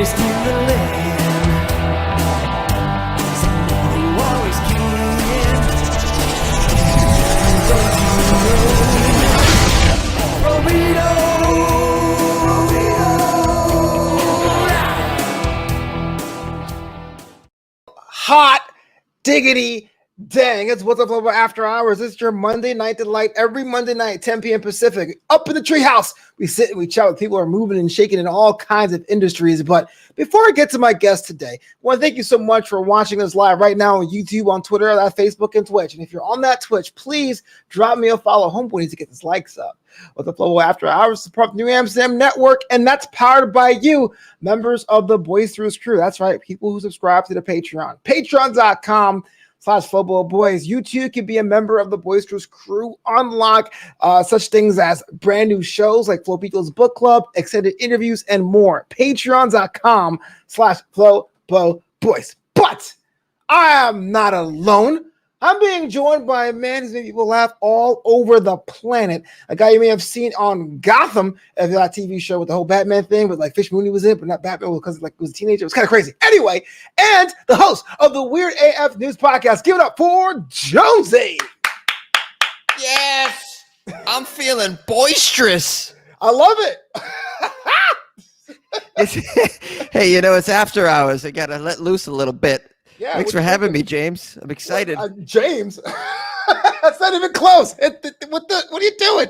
steal the land. So you always can. Don't you know? Hot diggity dang. It's What's Up Flobo After Hours. It's your Monday night delight. Every Monday night, 10 p.m. Pacific. Up in the treehouse, we sit and we chat with people who are moving and shaking in all kinds of industries. But before I get to my guest today, I want to thank you so much for watching us live right now on YouTube, on Twitter, Facebook, and Twitch. And if you're on that Twitch, please drop me a follow. Homeboy needs to get his likes up. What's Up Flobo After Hours, support the New Amsterdam Network, and that's powered by you, members of the Boyce crew. That's right, people who subscribe to the Patreon. Patreon.com/Flobo Boys. You too can be a member of the Boyce crew. Unlock such things as brand new shows like Flobito's Book Club, extended interviews, and more. Patreon.com/Flobo Boys. But I am not alone. I'm being joined by a man who's made people laugh all over the planet. A guy you may have seen on Gotham, that TV show with the whole Batman thing, but like Fish Mooney was in, but not Batman because like it was a teenager. It was kind of crazy. Anyway, and the host of the Weird AF News Podcast. Give it up for Jonesy. Yes, I'm feeling boisterous. I love it. Hey, it's after hours. I gotta let loose a little bit. Yeah, thanks for having me, James. I'm excited. James, that's not even close. What are you doing?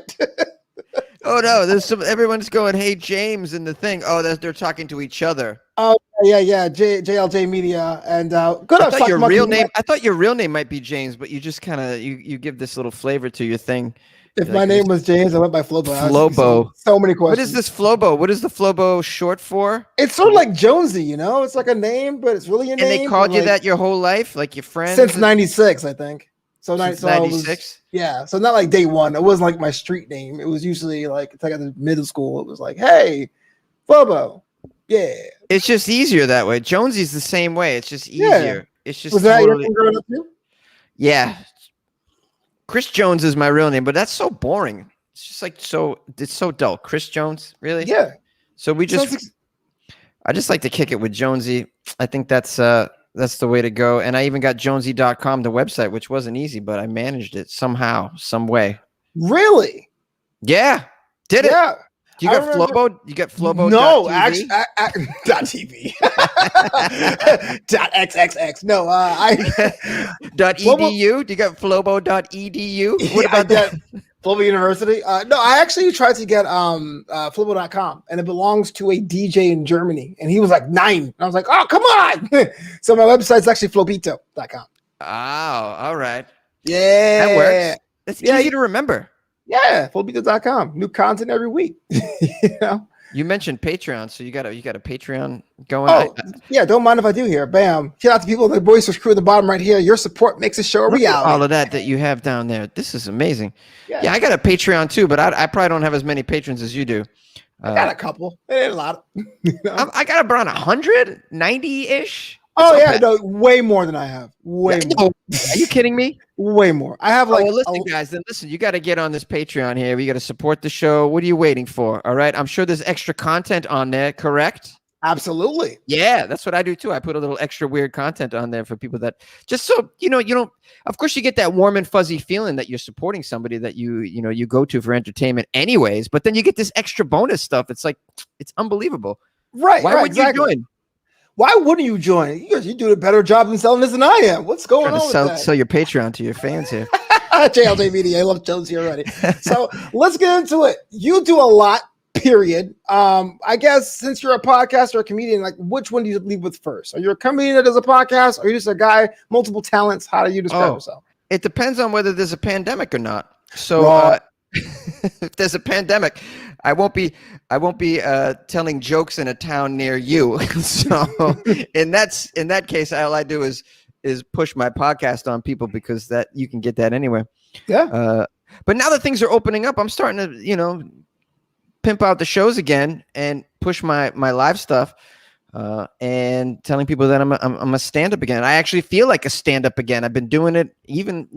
Oh no, everyone's going, "Hey, James," in the thing. Oh, they're talking to each other. Oh yeah. JLJ Media and good. I thought your real name. I thought your real name might be James, but you just kind of you give this little flavor to your thing. If my name was James, I went by Flobo. Flobo. So many questions. What is this Flobo? What is the Flobo short for? It's sort of like Jonesy, It's like a name, but it's really a name. And they called you that your whole life, like your friends? Since 96, I think. So 96? Yeah. So not like day one. It wasn't like my street name. It was usually like, it's like at the middle school. It was like, hey, Flobo. Yeah. It's just easier that way. Jonesy's the same way. It's just easier. Yeah. It's just was that your thing growing up too? Yeah. Chris Jones is my real name, but that's so boring. It's just like it's so dull. Chris Jones, really? Yeah. So I just like to kick it with Jonesy. I think that's the way to go. And I even got Jonesy.com, the website, which wasn't easy, but I managed it somehow, some way. Really? Yeah. Did it? Yeah. You got Flobo? You got Flobo? No, actually, .tv. .xxx. No, .edu? Do you got Flobo.edu? What about that? Flobo University? No, I actually tried to get Flobo.com, and it belongs to a DJ in Germany, and he was like 9. And I was like, oh, come on. So my website's actually Flobito.com. Oh, all right. Yeah. That works. It's easy to remember. Yeah, Flobito.com. New content every week. You mentioned Patreon, so you got a Patreon going. Oh, yeah, don't mind if I do here. Bam. Shout out to people in the Boyce crew at the bottom right here. Your support makes the show a reality. All of that you have down there. This is amazing. Yeah, I got a Patreon too, but I probably don't have as many patrons as you do. I got a couple. It ain't a lot. I got around 190-ish. Oh yeah, no, way more than I have. Way more. Are you kidding me? Way more. I have like. Well, listen, guys. Then listen. You got to get on this Patreon here. You got to support the show. What are you waiting for? All right. I'm sure there's extra content on there. Correct? Absolutely. Yeah, that's what I do too. I put a little extra weird content on there for people that just so you don't. Of course, you get that warm and fuzzy feeling that you're supporting somebody that you go to for entertainment, anyways. But then you get this extra bonus stuff. It's like it's unbelievable. Right. Why would you join? Why wouldn't you join? You do a better job in selling this than I am. What's going on with that? Sell your Patreon to your fans here. JLJ Media. I love Jonesy already. So let's get into it. You do a lot, period. I guess since you're a podcaster or a comedian, like which one do you lead with first? Are you a comedian that does a podcast? Or are you just a guy, multiple talents? How do you describe yourself? It depends on whether there's a pandemic or not. So if there's a pandemic, I won't be telling jokes in a town near you. So in that case, all I do is push my podcast on people because that you can get that anywhere. Yeah. But now that things are opening up, I'm starting to pimp out the shows again and push my live stuff. And telling people that I'm a stand-up again. I actually feel like a stand-up again. I've been doing it even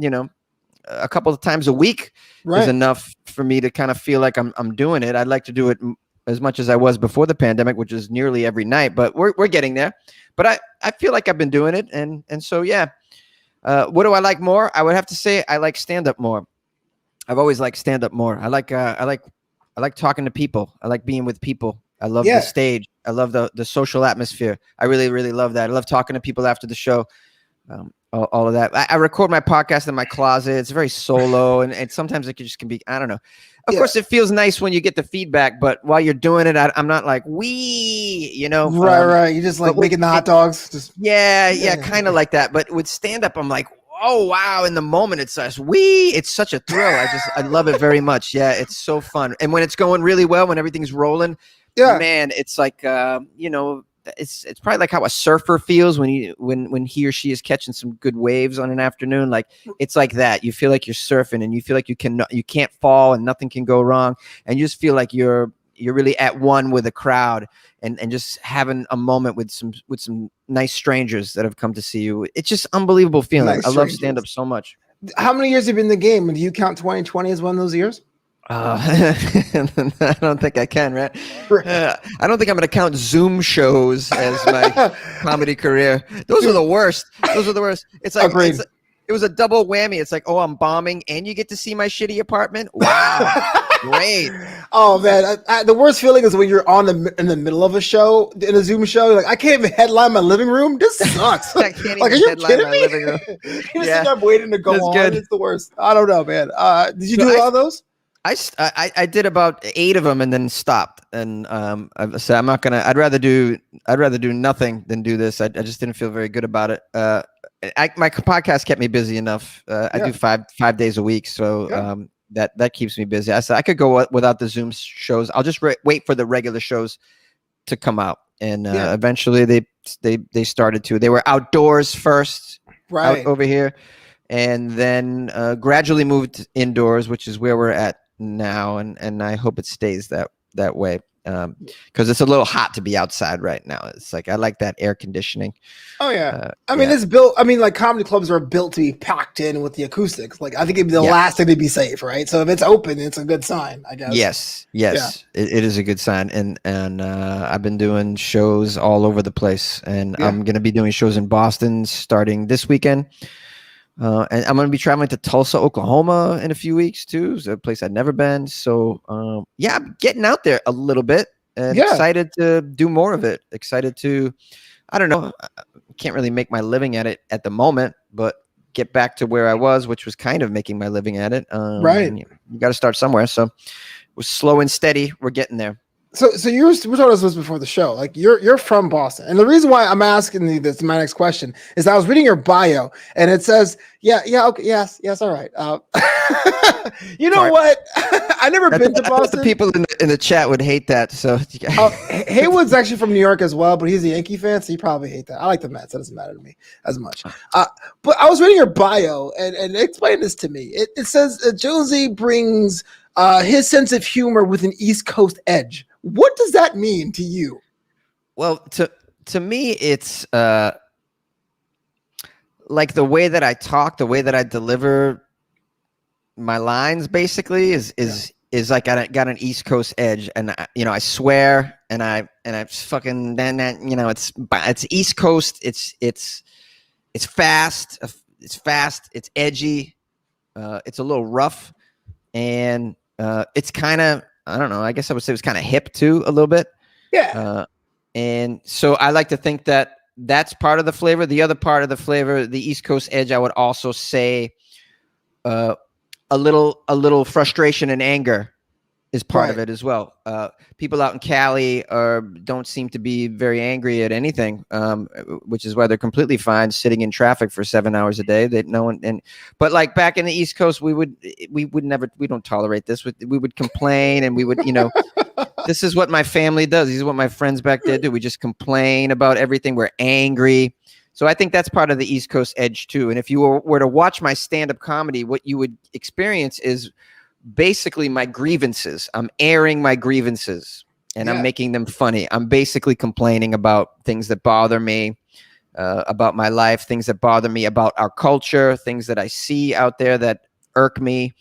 a couple of times a week is enough for me to kind of feel like I'm doing it. I'd like to do it as much as I was before the pandemic, which is nearly every night, but we're getting there. But I feel like I've been doing it. And so, yeah. What do I like more? I would have to say I like stand-up more. I've always liked stand-up more. I like talking to people. I like being with people. I love the stage. I love the social atmosphere. I really, really love that. I love talking to people after the show. All of that. I record my podcast in my closet. It's very solo, and sometimes it just can be, I don't know. Of course, it feels nice when you get the feedback, but while you're doing it, I'm not like, Right. You just like making the hot dogs. Just kind of like that. But with stand-up, I'm like, oh, wow. In the moment, it's just, it's such a thrill. I love it very much. Yeah, it's so fun. And when it's going really well, when everything's rolling, man, it's like, it's probably like how a surfer feels when he or she is catching some good waves on an afternoon. Like, it's like that. You feel like you're surfing, and you feel like you can't fall and nothing can go wrong. And you just feel like you're really at one with a crowd and just having a moment with some nice strangers that have come to see you. It's just unbelievable feeling. I love stand-up so much. How many years have you been in the game? Do you count 2020 as one of those years? I don't think I can, right? I don't think I'm going to count Zoom shows as my comedy career. Those are the worst. It's like, it was a double whammy. It's like, oh, I'm bombing and you get to see my shitty apartment. Wow. Great. Oh man. The worst feeling is when you're in the middle of a show, in a Zoom show, you're like, I can't even headline my living room. This sucks. I can't like, even are you kidding me? living room. I'm waiting to go on. Good. It's the worst. I don't know, man. Did you do a lot of those? I did about 8 of them and then stopped. And I said, I'm not gonna. I'd rather do nothing than do this. I just didn't feel very good about it. My podcast kept me busy enough. I do 5 days a week, so that keeps me busy. I said I could go without the Zoom shows. I'll just wait for the regular shows to come out, and eventually they started to. They were outdoors first, out over here, and then gradually moved indoors, which is where we're at now, and I hope it stays that way, because it's a little hot to be outside right now. It's like I like that air conditioning. Oh yeah. I mean, it's built. I mean, like comedy clubs are built to be packed in with the acoustics. Like I think it'd be the last thing to be safe, right? So if it's open, it's a good sign, I guess. Yes, it is a good sign. And I've been doing shows all over the place, and I'm gonna be doing shows in Boston starting this weekend. And I'm going to be traveling to Tulsa, Oklahoma in a few weeks too. It's a place I've never been. So, I'm getting out there a little bit and excited to do more of it. Excited to, I don't know, I can't really make my living at it at the moment, but get back to where I was, which was kind of making my living at it. Right. You got to start somewhere. So we're slow and steady. We're getting there. So we're talking about this before the show. Like you're from Boston, and the reason why I'm asking you this, my next question, is I was reading your bio, and it says, okay, yes, all right. You know what? I never been to Boston. The people in the chat would hate that. So Haywood's actually from New York as well, but he's a Yankee fan, so he probably hate that. I like the Mets. That doesn't matter to me as much. But I was reading your bio, and explain this to me. It says Jonesy brings his sense of humor with an East Coast edge. What does that mean to you? Well, to me, it's like the way that I talk, the way that I deliver my lines, basically is like I got an East Coast edge, and I swear, and I fucking it's East Coast. It's fast. It's edgy. It's a little rough, and it's kind of. I don't know. I guess I would say it was kind of hip too, a little bit. Yeah. And so I like to think that that's part of the flavor. The other part of the flavor, the East Coast edge, I would also say a little frustration and anger is part of it as well. People out in Cali don't seem to be very angry at anything, which is why they're completely fine sitting in traffic for 7 hours a day. But like back in the East Coast, we don't tolerate this. We would complain, and we would, this is what my family does. This is what my friends back there do. We just complain about everything. We're angry. So I think that's part of the East Coast edge too. And if you were to watch my stand-up comedy, what you would experience is basically my grievances. I'm airing my grievances, and I'm making them funny. I'm basically complaining about things that bother me, about my life, things that bother me about our culture, things that I see out there that irk me.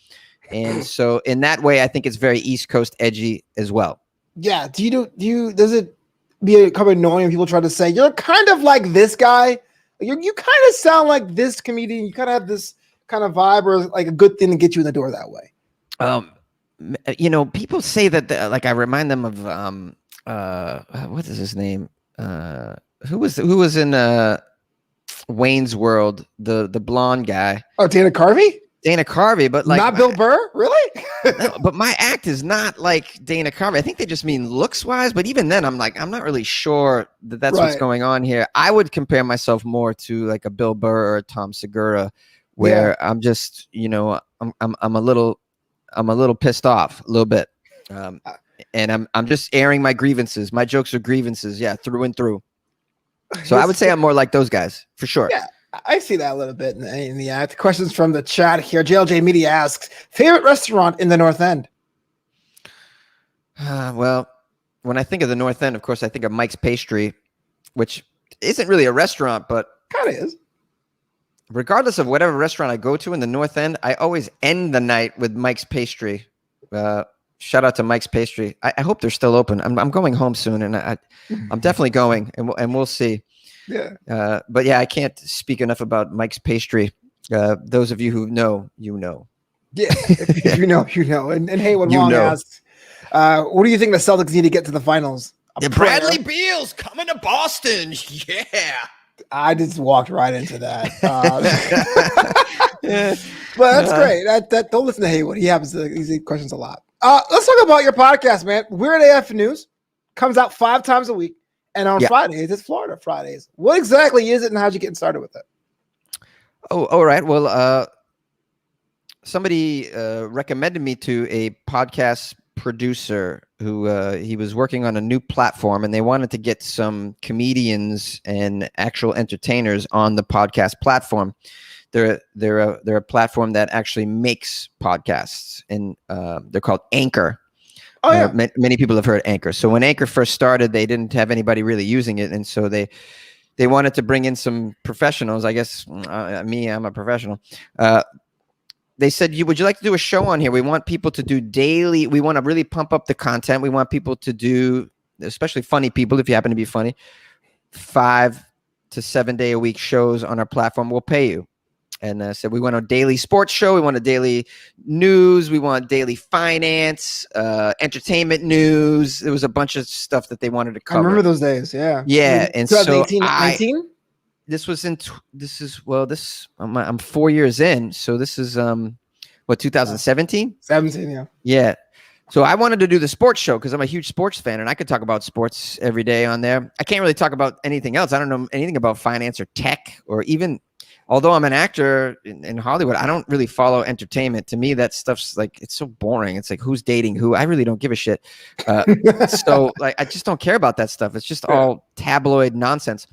And so in that way, I think it's very East Coast edgy as well. Yeah. Does it become annoying when people try to say you're kind of like this guy? You kind of sound like this comedian. You kind of have this kind of vibe, or like a good thing to get you in the door that way. People say that like I remind them of what is his name? Who was in Wayne's World, the blonde guy. Oh, Dana Carvey? Dana Carvey, but like not Bill Burr, really? No, but my act is not like Dana Carvey. I think they just mean looks wise, but even then I'm like, I'm not really sure that that's what's going on here. I would compare myself more to like a Bill Burr or a Tom Segura, where I'm just, I'm a little pissed off a little bit. And I'm just airing my grievances. My jokes are grievances, through and through. So I would say I'm more like those guys for sure. Yeah, I see that a little bit in the act. Questions from the chat here. JLJ Media asks, favorite restaurant in the North End? Well, when I think of the North End, of course, I think of Mike's Pastry, which isn't really a restaurant, but kind of is. Regardless of whatever restaurant I go to in the North End, I always end the night with Mike's Pastry. Shout out to Mike's Pastry. I hope they're still open. I'm going home soon, and I'm definitely going, and we'll see. Yeah. But yeah, I can't speak enough about Mike's Pastry. Those of you who know, you know. Yeah, if you know, you know. And Haywood Long asks, what do you think the Celtics need to get to the finals? Bradley Beal's coming to Boston. Yeah. I just walked right into that. But that's great. That don't listen to Haywood. He happens to these questions a lot. Let's talk about your podcast, man. Weird AF News comes out 5 times a week, and on Fridays it's Florida Fridays. What exactly is it, and how'd you get started with it? Oh, all right. Well, somebody recommended me to a podcast producer who he was working on a new platform, and they wanted to get some comedians and actual entertainers on the podcast platform. They're a platform that actually makes podcasts, and they're called Anchor. Oh yeah, many people have heard Anchor. So when Anchor first started, they didn't have anybody really using it, and so they wanted to bring in some professionals. I guess I'm a professional. They said, would you like to do a show on here? We want people to do daily. We want to really pump up the content. We want people to do, especially funny people, if you happen to be funny, 5 to 7 day a week shows on our platform. We'll pay you. And I said, we want a daily sports show. We want a daily news. We want daily finance, entertainment news. There was a bunch of stuff that they wanted to cover. I remember those days. Yeah. Yeah. And so 19? This was I'm 4 years in. So this is, 2017? 17, yeah. Yeah. So I wanted to do the sports show because I'm a huge sports fan, and I could talk about sports every day on there. I can't really talk about anything else. I don't know anything about finance or tech, or even, although I'm an actor in Hollywood, I don't really follow entertainment. To me, that stuff's like, it's so boring. It's like, who's dating who? I really don't give a shit. So like, I just don't care about that stuff. It's just all tabloid nonsense.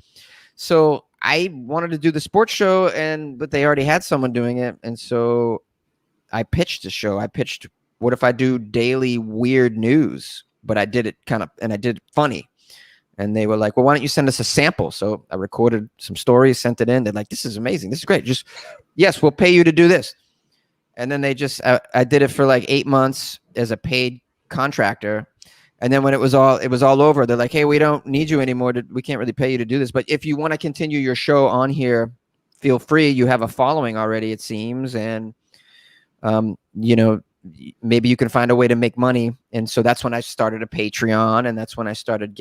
So I wanted to do the sports show, but they already had someone doing it. And so I pitched the show. I pitched, what if I do daily weird news? But I did it and I did it funny. And they were like, well, why don't you send us a sample? So I recorded some stories, sent it in. They're like, this is amazing. This is great. Yes, we'll pay you to do this. And then I did it for like 8 months as a paid contractor. And then when it was all over, they're like, hey, we don't need you anymore. We can't really pay you to do this. But if you want to continue your show on here, feel free. You have a following already, it seems. And, maybe you can find a way to make money. And so that's when I started a Patreon, and that's when I started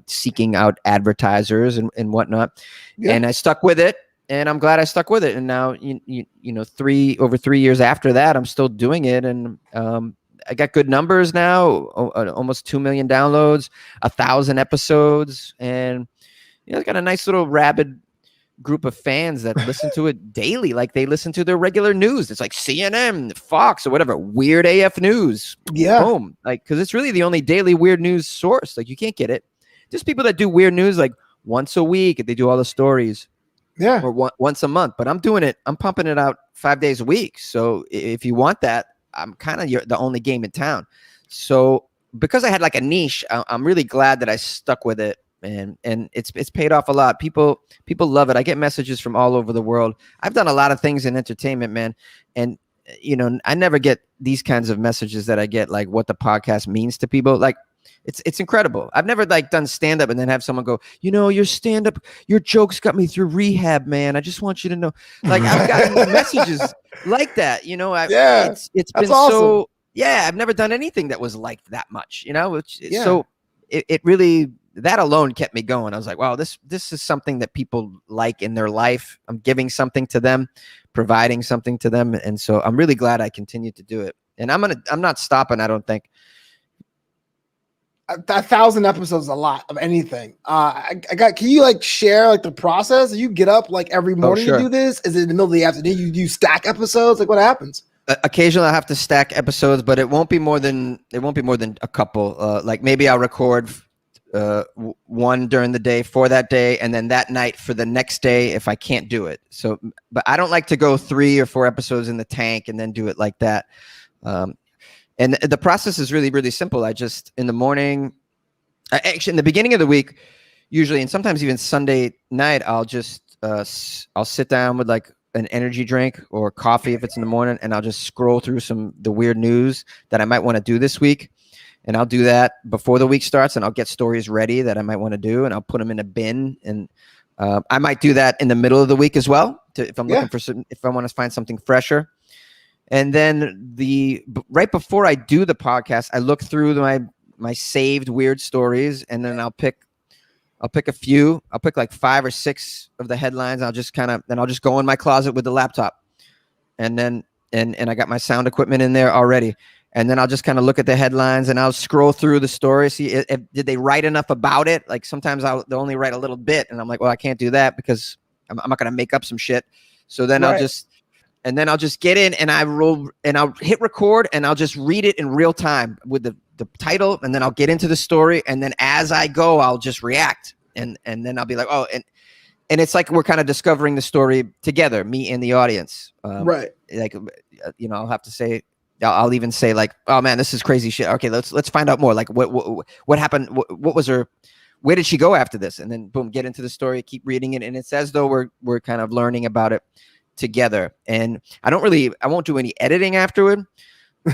seeking out advertisers and whatnot. Yeah. And I stuck with it, and I'm glad I stuck with it. And now, over 3 years after that, I'm still doing it. And I got good numbers now, almost 2 million downloads, 1,000 episodes. And, I got a nice little rabid group of fans that listen to it daily, like they listen to their regular news. It's like CNN, Fox, or whatever, weird AF news. Yeah. Boom. Like, because it's really the only daily weird news source. Like, you can't get it. There's people that do weird news like once a week, and they do all the stories. Yeah. Or once a month. But I'm pumping it out 5 days a week. So if you want that, I'm kind of the only game in town. So because I had like a niche, I'm really glad that I stuck with it. And it's paid off a lot. People love it. I get messages from all over the world. I've done a lot of things in entertainment, man. And, I never get these kinds of messages that I get, like what the podcast means to people. Like it's incredible. I've never like done stand up and then have someone go, your stand up, your jokes got me through rehab, man. I just want you to know. Like I've gotten messages like that. Yeah, It's that's been awesome. so. Yeah, I've never done anything that was like that much. Yeah. So it really, that alone kept me going. I was like, wow, this is something that people like in their life. I'm giving something to them, providing something to them, and so I'm really glad I continue to do it. And I'm not stopping. I don't think. 1,000 episodes is a lot of anything. Can you like share like the process? Do you get up like every morning sure. to do this? Is it in the middle of the afternoon? You stack episodes? Like what happens? Occasionally I have to stack episodes, but it won't be more than a couple. Like maybe I'll record one during the day for that day, and then that night for the next day if I can't do it. So, but I don't like to go 3 or 4 episodes in the tank and then do it like that. And the process is really, really simple. I just, in the morning, actually in the beginning of the week, usually, and sometimes even Sunday night, I'll just, I'll sit down with like an energy drink or coffee if it's in the morning, and I'll just scroll through the weird news that I might want to do this week. And I'll do that before the week starts, and I'll get stories ready that I might want to do, and I'll put them in a bin. And I might do that in the middle of the week as well, if I'm looking for if I want to find something fresher. And then right before I do the podcast, I look through my saved weird stories, and then I'll pick a few. I'll pick like 5 or 6 of the headlines. I'll just go in my closet with the laptop, and then I got my sound equipment in there already. And then I'll just kind of look at the headlines, and I'll scroll through the story, see if did they write enough about it. Like sometimes they'll only write a little bit, and I'm like, well, I can't do that because I'm not going to make up some shit. So then I'll just get in, and I'll hit record, and I'll just read it in real time with the title, and then I'll get into the story, and then as I go, I'll just react, and then I'll be like, oh, and it's like we're kind of discovering the story together, me and the audience. Right. Like, I'll have to say, I'll even say like, oh man, this is crazy shit. Okay, let's find out more. Like what happened? What was her? Where did she go after this? And then boom, get into the story, keep reading it, and it's as though we're kind of learning about it together. And I won't do any editing afterward.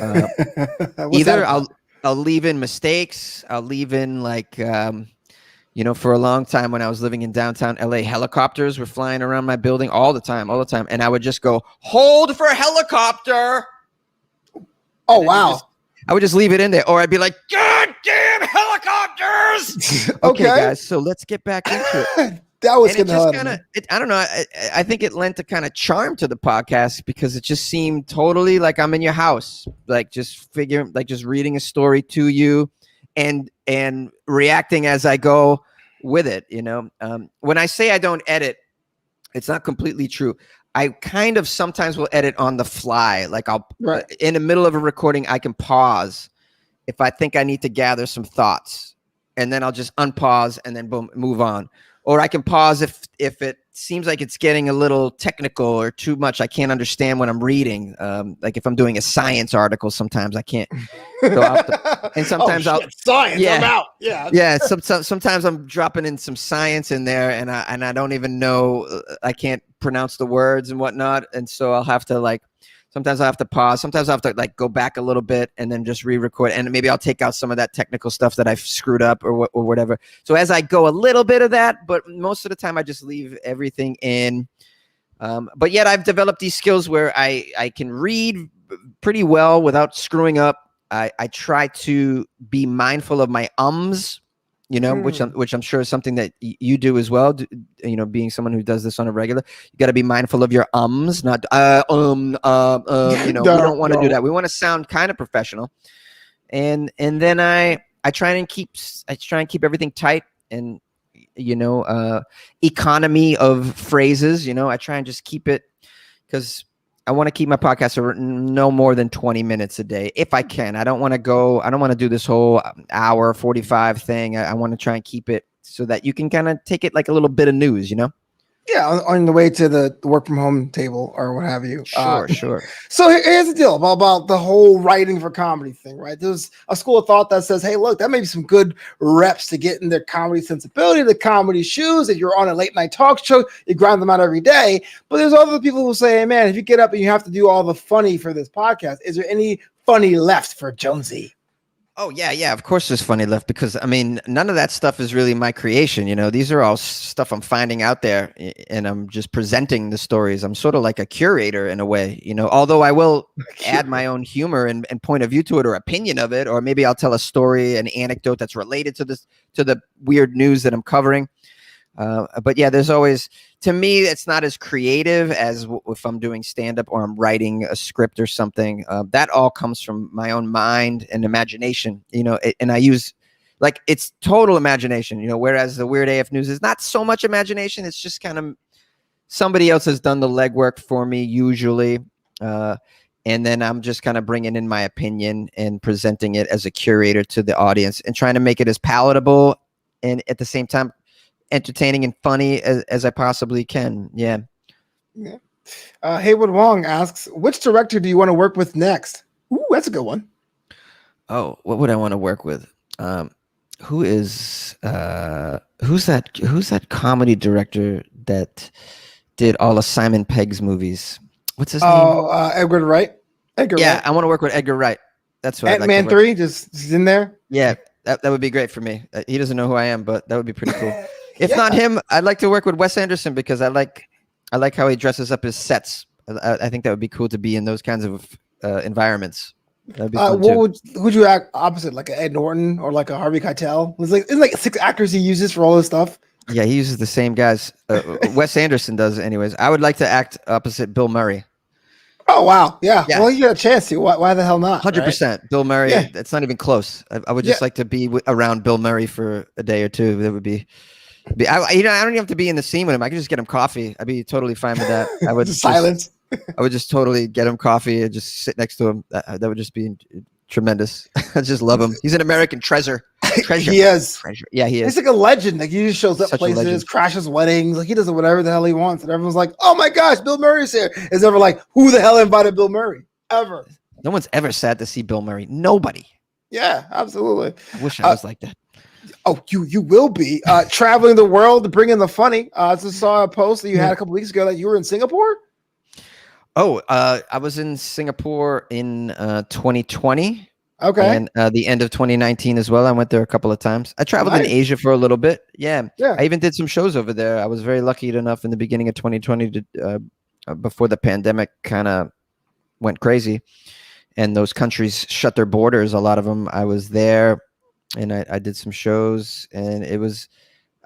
Either I'll leave in mistakes. I'll leave in like, for a long time when I was living in downtown LA, helicopters were flying around my building all the time. And I would just go, hold for a helicopter. Oh, wow. I would just leave it in there, or I'd be like, God damn helicopters. Okay, guys, so let's get back into it. That was kind of, I don't know. I think it lent a kind of charm to the podcast because it just seemed totally like I'm in your house, like just reading a story to you and reacting as I go with it. When I say I don't edit, it's not completely true. I kind of sometimes will edit on the fly. Like in the middle of a recording, I can pause if I think I need to gather some thoughts, and then I'll just unpause and then boom, move on. Or I can pause if it seems like it's getting a little technical or too much. I can't understand what I'm reading. Like if I'm doing a science article, sometimes I can't. And sometimes science. Yeah. I'm out. Yeah. Yeah. Sometimes I'm dropping in some science in there, and I don't even know. I can't pronounce the words and whatnot, and so I'll have to sometimes I have to pause. Sometimes I have to go back a little bit and then just re-record. And maybe I'll take out some of that technical stuff that I've screwed up or whatever. So as I go, a little bit of that, but most of the time I just leave everything in. But yet I've developed these skills where I can read pretty well without screwing up. I try to be mindful of my ums, which I'm sure is something that you do as well. Being someone who does this on a regular, you got to be mindful of your ums, not we don't want to do that. We want to sound kind of professional. And then I try and keep everything tight and economy of phrases. I try and just keep it because I want to keep my podcast no more than 20 minutes a day if I can. I don't want to do this whole hour 45 thing. I want to try and keep it so that you can kind of take it like a little bit of news, Yeah, on the way to the work from home table or what have you. Sure. So here's the deal about the whole writing for comedy thing, right? There's a school of thought that says, hey, look, that may be some good reps to get in their comedy sensibility, the comedy shoes. If you're on a late night talk show, you grind them out every day. But there's other people who say, hey, man, if you get up and you have to do all the funny for this podcast, is there any funny left for Jonesy? Oh yeah. Of course, there's funny left because I mean, none of that stuff is really my creation. These are all stuff I'm finding out there, and I'm just presenting the stories. I'm sort of like a curator in a way. Although I will add my own humor and point of view to it, or opinion of it, or maybe I'll tell a story, an anecdote that's related to the weird news that I'm covering. But yeah, there's always, to me, it's not as creative as if I'm doing stand-up or I'm writing a script or something. That all comes from my own mind and imagination, and I use, like, it's total imagination, whereas the Weird AF News is not so much imagination. It's just kind of somebody else has done the legwork for me usually. And then I'm just kind of bringing in my opinion and presenting it as a curator to the audience and trying to make it as palatable and at the same time entertaining and funny as I possibly can. Yeah. Haywood Wong asks, which director do you want to work with next? Ooh, that's a good one. Oh, what would I want to work with? Who's that comedy director that did all of Simon Pegg's movies? What's his name? Edgar Wright. Wright. I want to work with Edgar Wright. That's what Ant-Man 3, just in there. Yeah, that would be great for me. He doesn't know who I am, but that would be pretty cool. If not him, I'd like to work with Wes Anderson because I like how he dresses up his sets. I think that would be cool to be in those kinds of environments. That'd be cool what would you act opposite, like a Ed Norton or like a Harvey Keitel? It's like 6 actors he uses for all this stuff. Yeah, he uses the same guys. Wes Anderson does, anyways. I would like to act opposite Bill Murray. Oh wow, yeah. Well, you got a chance to. Why the hell not? 100%. Right? Bill Murray. Yeah. It's not even close. I would just like to be around Bill Murray for a day or two. That would be. I don't even have to be in the scene with him. I could just get him coffee. I'd be totally fine with that. I would silence. I would just totally get him coffee and just sit next to him. That would just be tremendous. I just love him. He's an American treasure. He is. Treasure. Yeah, he is. He's like a legend. Like he just shows up places, crashes weddings. Like he does whatever the hell he wants, and everyone's like, "Oh my gosh, Bill Murray's here!" It's never like, "Who the hell invited Bill Murray?" Ever. No one's ever sad to see Bill Murray. Nobody. Yeah, absolutely. I wish I was like that. Oh, you will be traveling the world to bring in the funny. I just saw a post that you had a couple weeks ago that you were in Singapore. Oh, I was in Singapore in 2020. Okay. And the end of 2019 as well. I went there a couple of times. I traveled in Asia for a little bit. Yeah. I even did some shows over there. I was very lucky enough in the beginning of 2020 to before the pandemic kind of went crazy and those countries shut their borders. A lot of them. I was there and I did some shows and it was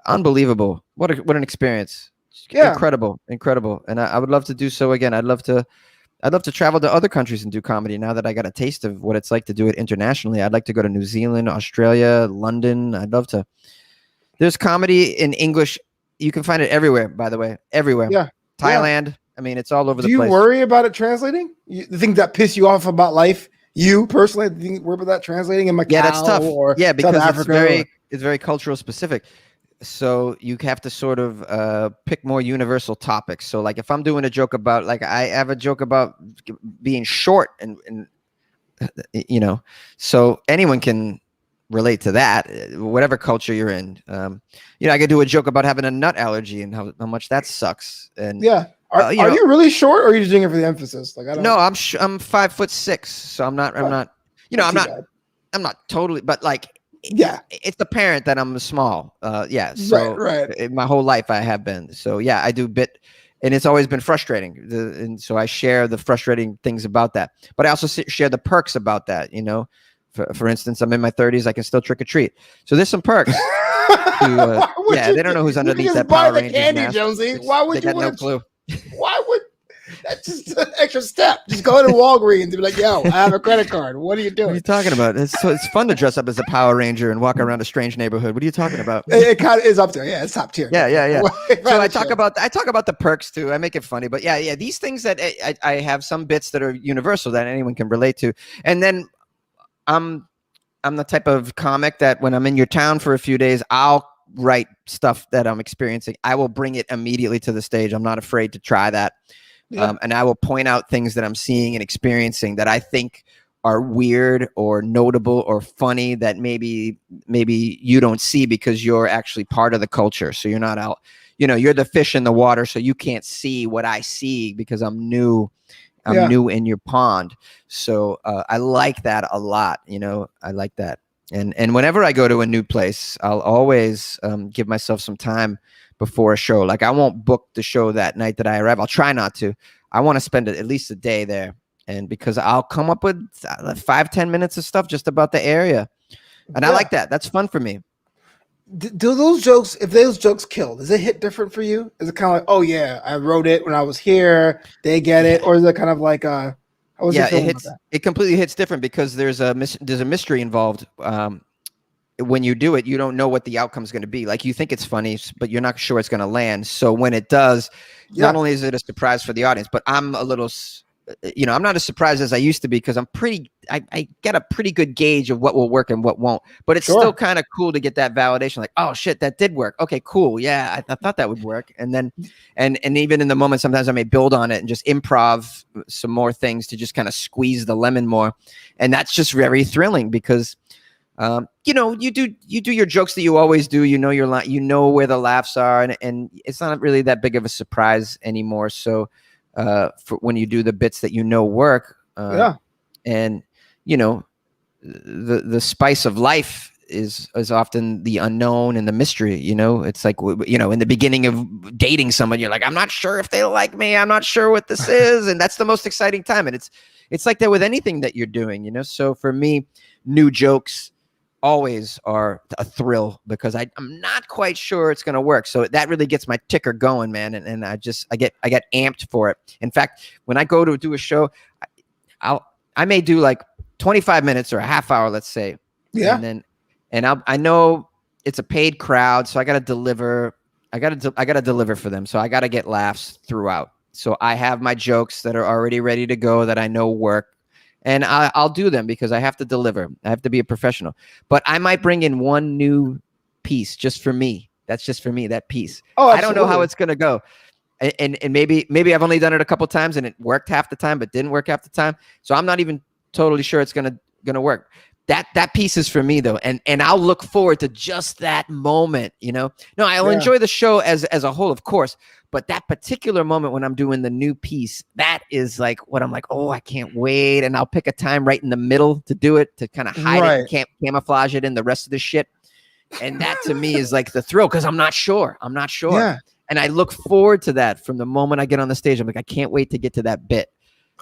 unbelievable. What an experience. Yeah. Incredible. And I would love to do so again. I'd love to travel to other countries and do comedy now that I got a taste of what it's like to do it internationally. I'd like to go to New Zealand, Australia, London. I'd love to. There's comedy in English. You can find it everywhere, by the way. Everywhere. Yeah. Thailand. Yeah. I mean, it's all over the place. Do you worry about it translating? The thing that piss you off about life? You personally, do you worry about that translating in Macau? Yeah, that's tough. Or because South Africa it's very cultural specific. So you have to sort of pick more universal topics. So like if I'm doing a joke about, like I have a joke about being short and so anyone can relate to that, whatever culture you're in. I could do a joke about having a nut allergy and how much that sucks. And are you really short or are you just doing it for the emphasis? Like I don't know. I'm 5'6", so I'm not totally, but like, yeah, it's apparent that I'm small. So right. My whole life I have been. So yeah, I do bit, and it's always been frustrating. And so I share the frustrating things about that, but I also share the perks about that. For instance, I'm in my 30s. I can still trick or treat. So there's some perks. They don't know who's underneath that Power Rangers candy, mask. Jonesy. Why would they you? Got no clue. Why would? That's just an extra step. Just go to Walgreens and be like, "Yo, I have a credit card. What are you doing?" What are you talking about? It's fun to dress up as a Power Ranger and walk around a strange neighborhood. What are you talking about? It kind of is up there. Yeah, it's top tier. Yeah. So I talk about the perks too. I make it funny, but yeah. These things that I have some bits that are universal that anyone can relate to, and then I'm the type of comic that when I'm in your town for a few days, I'll write stuff that I'm experiencing. I will bring it immediately to the stage. I'm not afraid to try that. Yeah. And I will point out things that I'm seeing and experiencing that I think are weird or notable or funny that maybe you don't see because you're actually part of the culture. So you're not out, you're the fish in the water. So you can't see what I see because I'm new. Yeah. new in your pond. So I like that a lot. I like that. And whenever I go to a new place, I'll always give myself some time before a show. Like I won't book the show that night that I arrive. I'll try not to. I want to spend at least a day there. And because I'll come up with 5-10 minutes of stuff just about the area. And I like that. That's fun for me. Do those jokes, if those jokes kill, does it hit different for you? Is it kind of like, oh yeah, I wrote it when I was here, they get it? Or is it kind of like, how was Yeah, it feeling about that? it completely hits different because there's a mystery involved. When you do it, you don't know what the outcome is going to be. Like you think it's funny, but you're not sure it's going to land. So when it does, not only is it a surprise for the audience, but I'm a little, I'm not as surprised as I used to be because I get a pretty good gauge of what will work and what won't. But it's still kind of cool to get that validation. Like, oh shit, that did work. Okay, cool. Yeah, I thought that would work. And then, and even in the moment, sometimes I may build on it and just improv some more things to just kind of squeeze the lemon more. And that's just very thrilling because. You do your jokes that you always do. You know where the laughs are, and it's not really that big of a surprise anymore. So, for when you do the bits that work, and the spice of life is often the unknown and the mystery. It's like in the beginning of dating someone, you're like, I'm not sure if they like me. I'm not sure what this is, and that's the most exciting time. And it's like that with anything that you're doing. So for me, new jokes always are a thrill because I'm not quite sure it's going to work. So that really gets my ticker going, man. And I get amped for it. In fact, when I go to do a show, I may do like 25 minutes or a half hour, let's say. Yeah. I know it's a paid crowd, so I got to deliver. I got to deliver for them. So I got to get laughs throughout. So I have my jokes that are already ready to go that I know work. And I'll do them because I have to deliver. I have to be a professional. But I might bring in one new piece just for me. That's just for me, that piece. Oh, I don't know how it's going to go. And maybe I've only done it a couple times and it worked half the time, but didn't work half the time. So I'm not even totally sure it's going to work. That piece is for me though. And I'll look forward to just that moment, No, I'll enjoy the show as a whole, of course. But that particular moment when I'm doing the new piece, that is like what I'm like, oh, I can't wait. And I'll pick a time right in the middle to do it, to kind of hide it and camouflage it in the rest of the shit. And that to me is like the thrill because I'm not sure. Yeah. And I look forward to that from the moment I get on the stage. I'm like, I can't wait to get to that bit.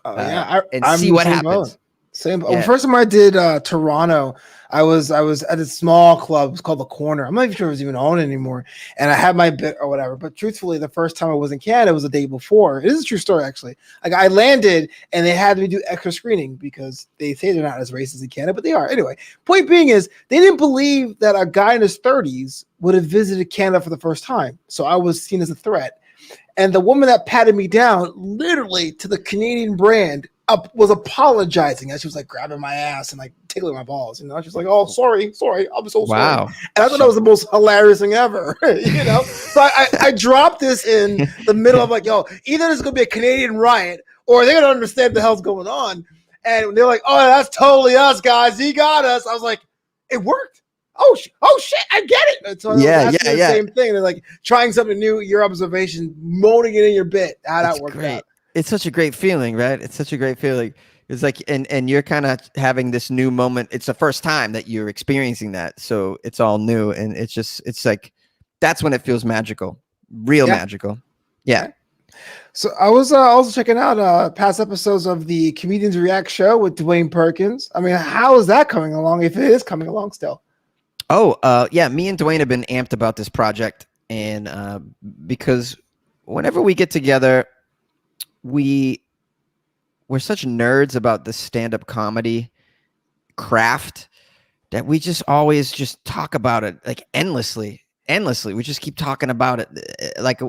And see what happens. Same. Yeah. First time I did Toronto, I was at a small club. It was called The Corner. I'm not even sure it was even on anymore. And I had my bit or whatever. But truthfully, the first time I was in Canada was the day before. It is a true story, actually. Like I landed and they had me do extra screening because they say they're not as racist in Canada, but they are. Anyway, point being is they didn't believe that a guy in his 30s would have visited Canada for the first time. So I was seen as a threat. And the woman that patted me down, literally to the Canadian brand, was apologizing as she was like grabbing my ass and like tickling my balls. She was like, "Oh, sorry, I'm so sorry." And I thought that was the most hilarious thing ever. So I dropped this in the middle of like, "Yo, either there's gonna be a Canadian riot or they're gonna understand the hell's going on." And they're like, "Oh, that's totally us, guys. He got us." I was like, "It worked." Oh shit! I get it. And so the same thing. They're like trying something new, your observation, molding it in your bit. How that worked out. It's such a great feeling, right? It's such a great feeling. It's like, and you're kind of having this new moment. It's the first time that you're experiencing that. So it's all new. And it's like, that's when it feels magical, real magical. Yeah. So I was also checking out past episodes of the Comedians React show with Dwayne Perkins. I mean, how is that coming along? If it is coming along still. Oh, yeah. Me and Dwayne have been amped about this project. And because whenever we get together, we're such nerds about the stand-up comedy craft that we just always just talk about it like endlessly. We just keep talking about it. Like,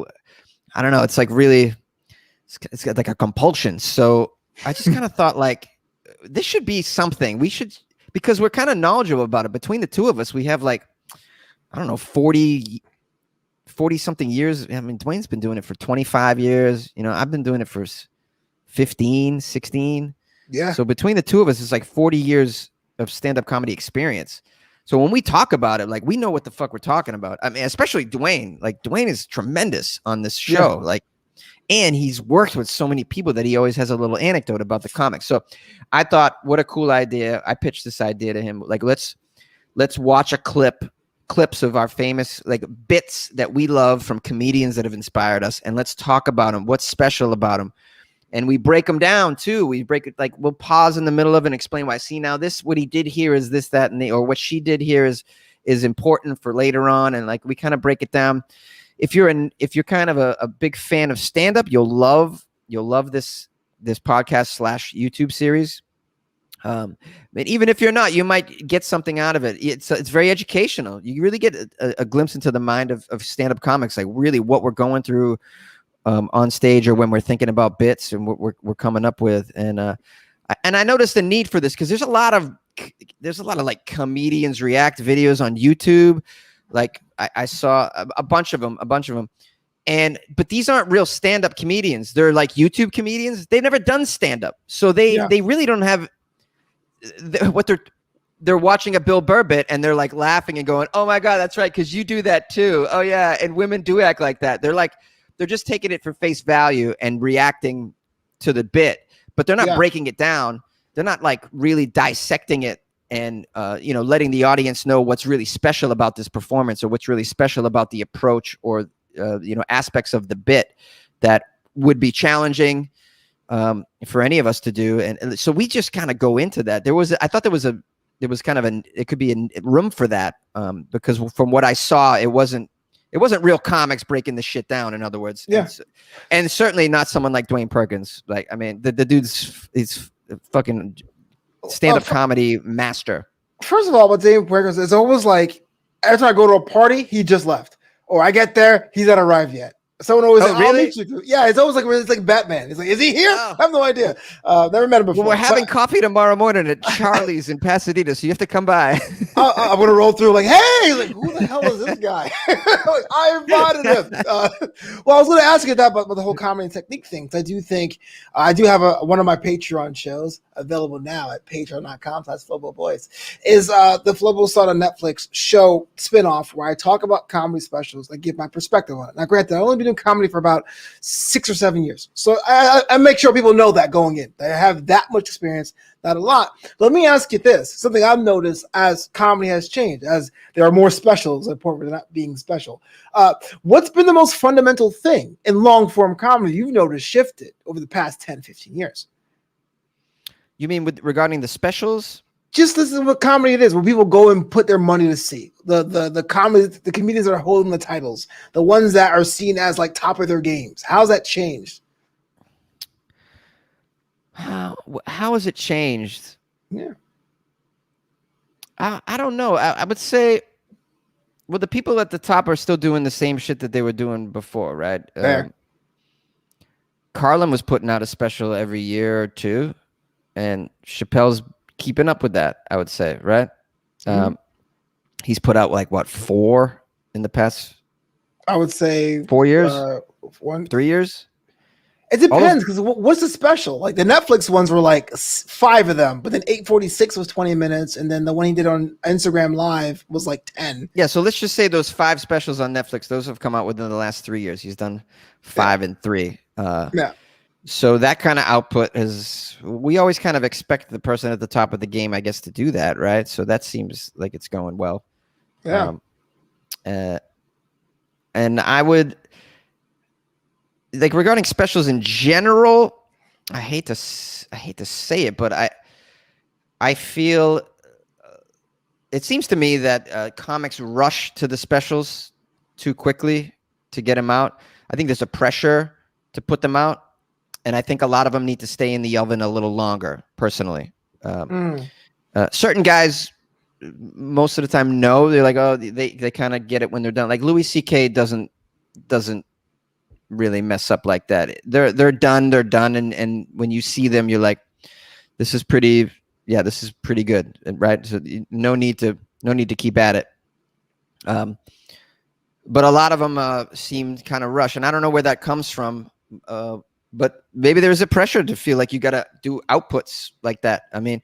I don't know. It's like really, it's got like a compulsion. So I just kind of thought like, this should be something we should, because we're kind of knowledgeable about it. Between the two of us, we have like, I don't know, 40 something years. I mean, Dwayne's been doing it for 25 years. I've been doing it for 15, 16. Yeah. So between the two of us, it's like 40 years of stand-up comedy experience. So when we talk about it, like we know what the fuck we're talking about. I mean, especially Dwayne. Like Dwayne is tremendous on this show. Yeah. Like, and he's worked with so many people that he always has a little anecdote about the comics. So I thought, what a cool idea. I pitched this idea to him. Like, let's watch clips of our famous like bits that we love from comedians that have inspired us, and let's talk about them. What's special about them? And we break them down too. We break it, like we'll pause in the middle of it and explain why. See, now this, what he did here is this, that, and or what she did here is important for later on. And like, we kind of break it down. If you're kind of a big fan of stand-up, you'll love this podcast / YouTube series. But even if you're not, you might get something out of it. It's very educational. You really get a glimpse into the mind of stand-up comics, like really what we're going through on stage, or when we're thinking about bits and what we're coming up with. And I noticed the need for this because there's a lot of like comedians react videos on YouTube. Like I saw a bunch of them. But these aren't real stand-up comedians. They're like YouTube comedians. They've never done stand-up. So they really don't have what they're watching a Bill Burr bit and they're like laughing and going, oh my God, that's right. Cause you do that too. Oh yeah. And women do act like that. They're just taking it for face value and reacting to the bit, but they're not breaking it down. They're not like really dissecting it and, letting the audience know what's really special about this performance or what's really special about the approach or, aspects of the bit that would be challenging for any of us to do. And so we just kind of go into that. I thought there was kind of it could be a room for that because from what I saw, it wasn't real comics breaking the shit down, in other words. Yeah. And certainly not someone like Dwayne Perkins. Like, I mean, the dude's he's fucking stand-up comedy master. First of all, with Dwayne Perkins, it's always like every time I go to a party, he just left. Or I get there, he's not arrived yet. Someone always says, really? Yeah, it's always like Batman. It's like, is he here? I have no idea. Never met him before. Well, we're having coffee tomorrow morning at Charlie's in Pasadena, so you have to come by. I'm gonna roll through like, hey, like, who the hell is this guy? Like, I invited him. Well, I was gonna ask you that about the whole comedy and technique thing. I do think I do have one of my Patreon shows available now at patreon.com/Flobo Boyce. Is the Flobo Start on Netflix show spinoff where I talk about comedy specials. I give my perspective on it. Now, granted, I've only been doing comedy for about 6 or 7 years, so I make sure people know that going in. I have that much experience, not a lot. Let me ask you this: something I've noticed as comedy has changed, as there are more specials, important than not being special. What's been the most fundamental thing in long form comedy you've noticed shifted over the past 10, 15 years? You mean regarding the specials? Just this is what comedy it is, where people go and put their money to see. The comedians that are holding the titles, the ones that are seen as like top of their games. How's that changed? How has it changed? Yeah. I don't know. I would say, well, the people at the top are still doing the same shit that they were doing before, right? Carlin was putting out a special every year or two, and Chappelle's keeping up with that, I would say, right? Mm-hmm. He's put out like what, 4 in the past? I would say 4 years, 3 years. It depends, because what's the special? Like the Netflix ones were like 5 of them, but then 846 was 20 minutes, and then the one he did on Instagram Live was like 10. Yeah, so let's just say those 5 specials on Netflix, those have come out within the last 3 years. He's done 5 and 3. So that kind of output we always kind of expect the person at the top of the game, I guess, to do that, right? So that seems like it's going well. Yeah. And I would, like, regarding specials in general, I hate to say it, but I feel it seems to me that comics rush to the specials too quickly to get them out. I think there's a pressure to put them out, and I think a lot of them need to stay in the oven a little longer, personally. Certain guys, most of the time, no. They're like, oh, they kind of get it when they're done. Like Louis C.K. doesn't really mess up like that. They're done, and when you see them, you're like, this is pretty good, right? So no need to keep at it. But a lot of them seem kind of rushed, and I don't know where that comes from. But maybe there's a pressure to feel like you got to do outputs like that. I mean,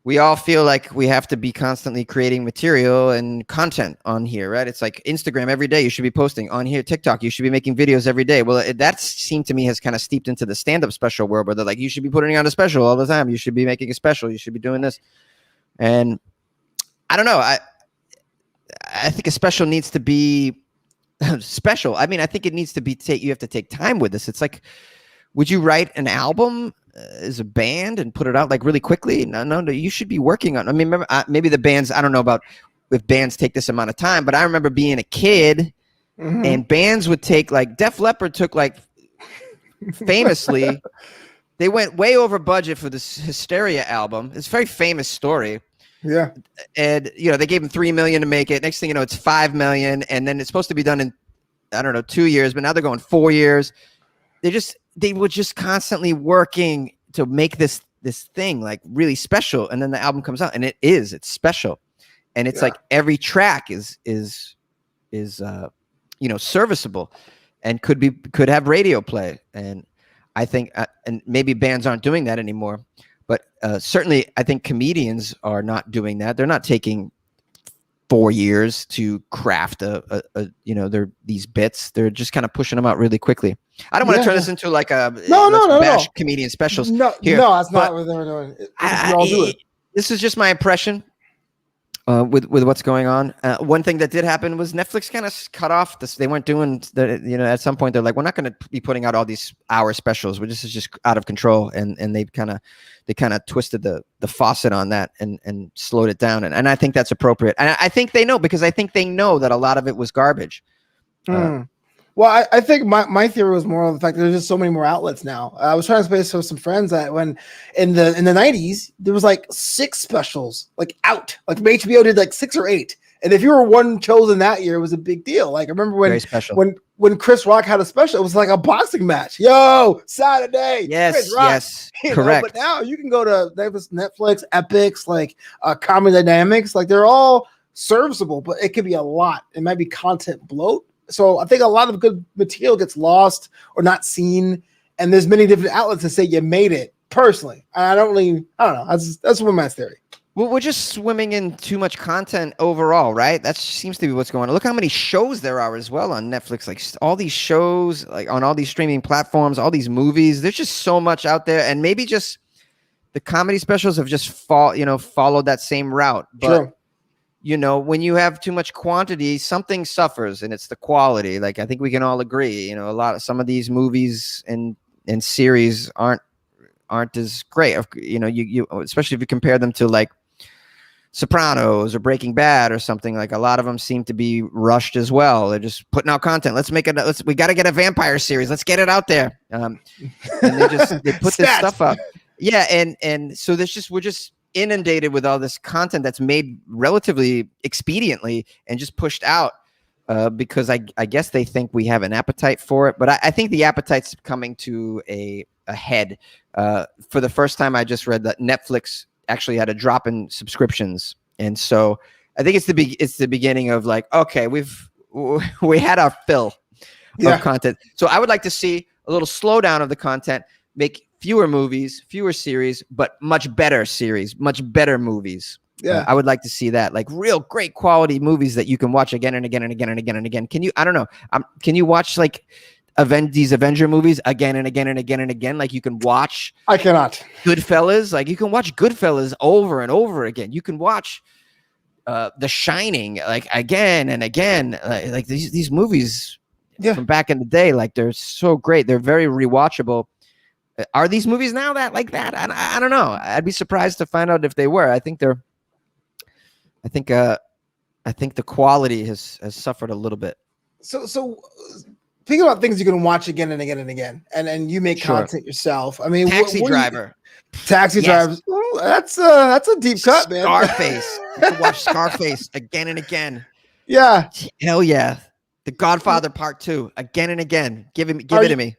we all feel like we have to be constantly creating material and content on here, right? It's like Instagram every day. You should be posting on here. TikTok, you should be making videos every day. Well, that seemed to me has kind of steeped into the stand-up special world where they're like, you should be putting on a special all the time. You should be making a special. You should be doing this. And I don't know. I think a special needs to be special. I mean, I think it needs to be you have to take time with this. It's like, would you write an album as a band and put it out like really quickly? No. You should be working on. I mean, remember, maybe the bands. I don't know about if bands take this amount of time, but I remember being a kid, and bands would take like Def Leppard took like famously. They went way over budget for this Hysteria album. It's a very famous story. Yeah. And they gave them $3 million to make it. Next thing you know, it's $5 million, and then it's supposed to be done in 2 years, but now they're going 4 years. They were just constantly working to make this thing like really special, and then the album comes out, and it's special, and it's like every track is serviceable, and could have radio play. And I think, and maybe bands aren't doing that anymore, but certainly I think comedians are not doing that. They're not taking 4 years to craft they're these bits. They're just kind of pushing them out really quickly. I don't want to turn this into like a no. comedian specials. No, that's not what they're doing. We all do it. This is just my impression with what's going on. One thing that did happen was Netflix kind of cut off this. They weren't doing at some point they're like, we're not going to be putting out all these hour specials. This is just out of control, and they kind of twisted the faucet on that and slowed it down. And I think that's appropriate. And I think they know, because I think they know that a lot of it was garbage. Well, I think my theory was more of the fact that there's just so many more outlets now. I was trying to space with some friends that when in the 90s there was like 6 specials like out. Like HBO did like 6 or 8, and if you were one chosen that year, it was a big deal. Like I remember when Chris Rock had a special, it was like a boxing match. Yo, Saturday. Yes, yes, correct. But now you can go to Netflix, Epics, like Comedy Dynamics. Like they're all serviceable, but it could be a lot. It might be content bloat. So I think a lot of good material gets lost or not seen, and there's many different outlets that say you made it. Personally, I don't know. That's one of my theory. Well, we're just swimming in too much content overall, right? That seems to be what's going on. Look how many shows there are as well on Netflix. Like all these shows, like on all these streaming platforms, all these movies. There's just so much out there, and maybe just the comedy specials have just followed that same route. But True. When you have too much quantity, something suffers, and it's the quality. Like I think we can all agree. Some of these movies and series aren't as great. You especially if you compare them to like Sopranos or Breaking Bad or something. Like a lot of them seem to be rushed as well. They're just putting out content. We got to get a vampire series. Let's get it out there. And they put this stuff up. Yeah, and so we're just inundated with all this content that's made relatively expediently and just pushed out because I guess they think we have an appetite for it. But I think the appetite's coming to a head. For the first time, I just read that Netflix actually had a drop in subscriptions, and so I think it's the beginning of like, okay, we had our fill of content. So I would like to see a little slowdown of the content, make fewer movies, fewer series, but much better series, much better movies. Yeah, I would like to see that, like real great quality movies that you can watch again and again and again and again and again. Can you? I don't know. Can you watch like these Avenger movies again and again and again and again? Like you can watch. I cannot. Goodfellas. Like you can watch Goodfellas over and over again. You can watch The Shining like again and again. Like these movies from back in the day. Like they're so great. They're very rewatchable. Are these movies now like that? I don't know. I'd be surprised to find out if they were. I think the quality has suffered a little bit. So think about things you can watch again and again and again, and you make content yourself. I mean, Taxi Driver. Taxi Drivers. Oh, that's a deep cut, man. Scarface. You can watch Scarface again and again. Yeah. Hell yeah. The Godfather Part 2 again and again. Give it to me.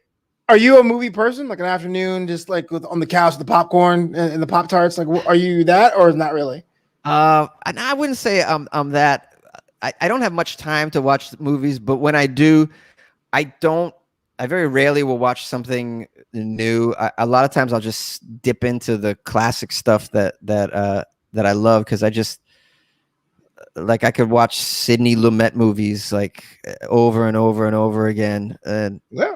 Are you a movie person? Like an afternoon, just like on the couch, with the popcorn and the Pop-Tarts? Like, are you that, or not really? And I wouldn't say I'm that. I don't have much time to watch movies, but when I do, I very rarely will watch something new. A lot of times I'll just dip into the classic stuff that that I love because I just like I could watch Sidney Lumet movies like over and over and over again, and Yeah.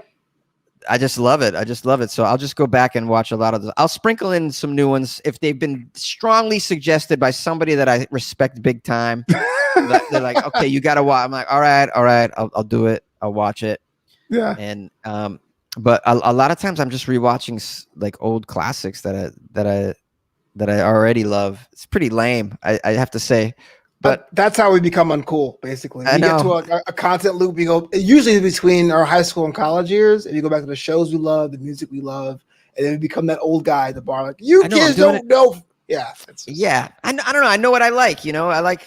I just love it. I just love it. So I'll just go back and watch a lot of those. I'll sprinkle in some new ones if they've been strongly suggested by somebody that I respect big time. They're like, okay, you got to watch. I'm like, all right, I'll do it. I'll watch it. Yeah. And but a lot of times I'm just rewatching like old classics that I already love. It's pretty lame, I have to say. But that's how we become uncool, basically. I We get to know. a content loop. We go usually between our high school and college years, and you go back to the shows we love, the music we love, and then we become that old guy at the bar, like you I know, I'm kids doing don't know. Yeah, it's just, Yeah, I don't know. I know what I like. I like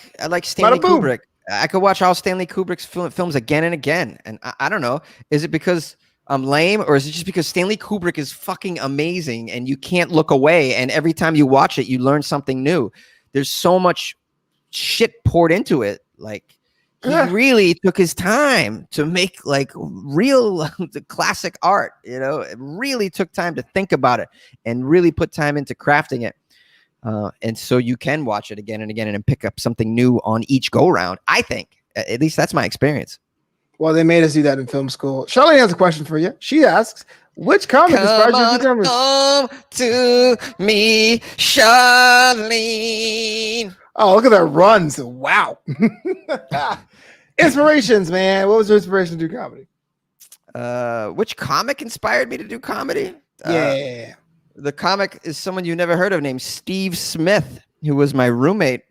Stanley Bada boom. Kubrick. I could watch all Stanley Kubrick's films again and again. And I don't know. Is it because I'm lame, or is it just because Stanley Kubrick is fucking amazing and you can't look away? And every time you watch it, you learn something new. There's so much shit poured into it. Like he really took his time to make like real the classic art. It really took time to think about it and really put time into crafting it. And so you can watch it again and again and pick up something new on each go round. I think, at least that's my experience. Well, they made us do that in film school. Charlene has a question for you. She asks, which comic inspired you to do comedy? Come to me, Charlene. Oh, look at that runs. Wow. Inspirations, man. What was your inspiration to do comedy? Which comic inspired me to do comedy? Yeah. The comic is someone you never heard of named Steve Smith, who was my roommate.